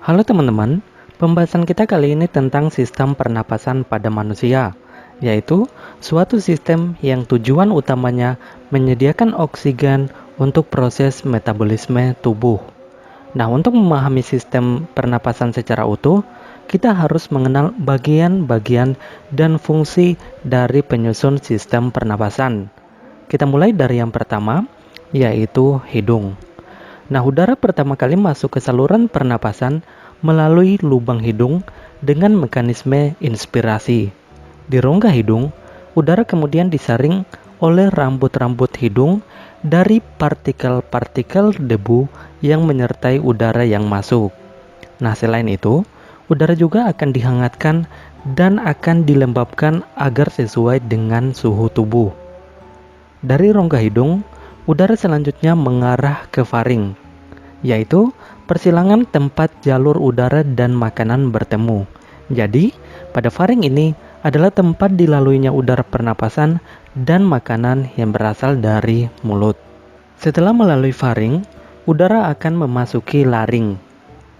Halo teman-teman, pembahasan kita kali ini tentang sistem pernapasan pada manusia, yaitu suatu sistem yang tujuan utamanya menyediakan oksigen untuk proses metabolisme tubuh. Nah, untuk memahami sistem pernapasan secara utuh, kita harus mengenal bagian-bagian dan fungsi dari penyusun sistem pernapasan. Kita mulai dari yang pertama, yaitu hidung. Nah, udara pertama kali masuk ke saluran pernapasan melalui lubang hidung dengan mekanisme inspirasi. Di rongga hidung, udara kemudian disaring oleh rambut-rambut hidung dari partikel-partikel debu yang menyertai udara yang masuk. Nah, selain itu, udara juga akan dihangatkan dan akan dilembabkan agar sesuai dengan suhu tubuh. Dari rongga hidung, udara selanjutnya mengarah ke faring, yaitu persilangan tempat jalur udara dan makanan bertemu. Jadi, pada faring ini adalah tempat dilaluinya udara pernapasan dan makanan yang berasal dari mulut. Setelah melalui faring, udara akan memasuki laring.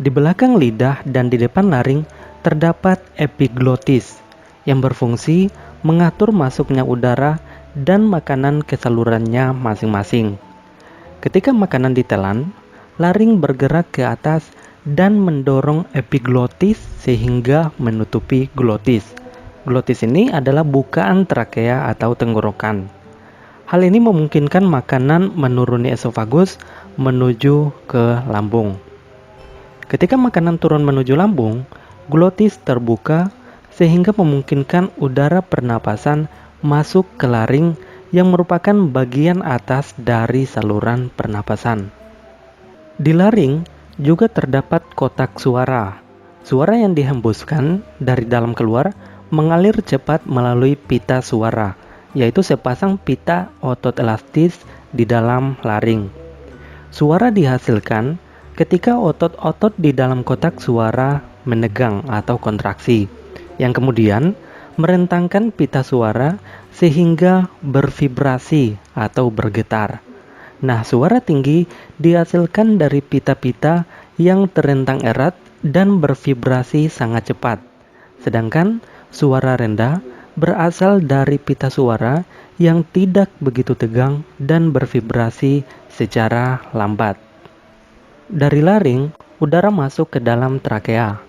Di belakang lidah dan di depan laring terdapat epiglotis yang berfungsi mengatur masuknya udara dan makanan ke salurannya masing-masing. Ketika makanan ditelan, laring bergerak ke atas dan mendorong epiglotis sehingga menutupi glotis. Glotis ini adalah bukaan trakea atau tenggorokan. Hal ini memungkinkan makanan menuruni esofagus menuju ke lambung. Ketika makanan turun menuju lambung, glotis terbuka sehingga memungkinkan udara pernapasan masuk ke laring yang merupakan bagian atas dari saluran pernapasan. Di laring juga terdapat kotak suara. Suara yang dihembuskan dari dalam keluar mengalir cepat melalui pita suara, yaitu sepasang pita otot elastis di dalam laring. Suara dihasilkan ketika otot-otot di dalam kotak suara menegang atau kontraksi, yang kemudian merentangkan pita suara sehingga bervibrasi atau bergetar. Nah, suara tinggi dihasilkan dari pita-pita yang terentang erat dan bervibrasi sangat cepat. Sedangkan suara rendah berasal dari pita suara yang tidak begitu tegang dan bervibrasi secara lambat. Dari laring, udara masuk ke dalam trakea.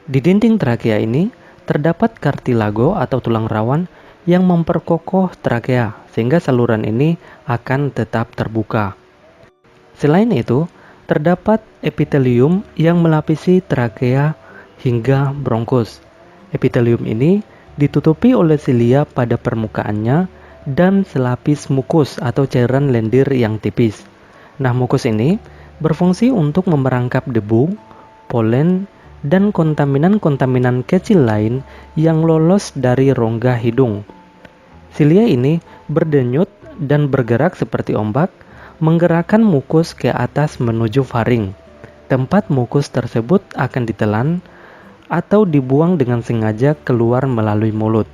Di dinding trakea ini terdapat kartilago atau tulang rawan yang memperkokoh trakea sehingga saluran ini akan tetap terbuka. Selain itu, terdapat epitelium yang melapisi trakea hingga bronkus. Epitelium ini ditutupi oleh silia pada permukaannya dan selapis mukus atau cairan lendir yang tipis. Nah, mukus ini berfungsi untuk memerangkap debu, polen, dan kontaminan-kontaminan kecil lain yang lolos dari rongga hidung. Silia ini berdenyut dan bergerak seperti ombak, menggerakkan mukus ke atas menuju faring. Tempat mukus tersebut akan ditelan atau dibuang dengan sengaja keluar melalui mulut.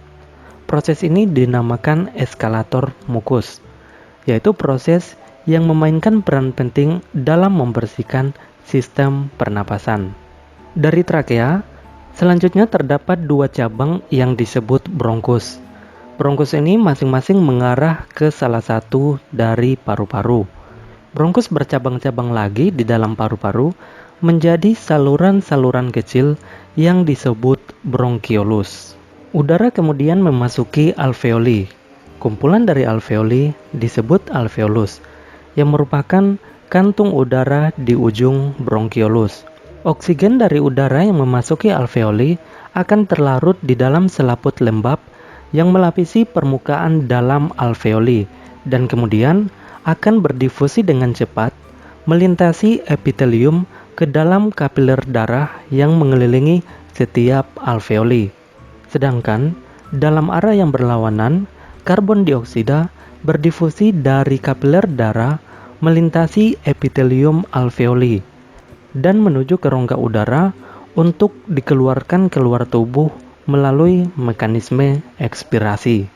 Proses ini dinamakan eskalator mukus, yaitu proses yang memainkan peran penting dalam membersihkan sistem pernapasan. Dari trakea, selanjutnya terdapat dua cabang yang disebut bronkus. Bronkus ini masing-masing mengarah ke salah satu dari paru-paru. Bronkus bercabang-cabang lagi di dalam paru-paru menjadi saluran-saluran kecil yang disebut bronkiolus. Udara kemudian memasuki alveoli. Kumpulan dari alveoli disebut alveolus, yang merupakan kantung udara di ujung bronkiolus. Oksigen dari udara yang memasuki alveoli akan terlarut di dalam selaput lembab yang melapisi permukaan dalam alveoli dan kemudian akan berdifusi dengan cepat melintasi epitelium ke dalam kapiler darah yang mengelilingi setiap alveoli. Sedangkan dalam arah yang berlawanan, karbon dioksida berdifusi dari kapiler darah melintasi epitelium alveoli dan menuju ke rongga udara untuk dikeluarkan keluar tubuh melalui mekanisme ekspirasi.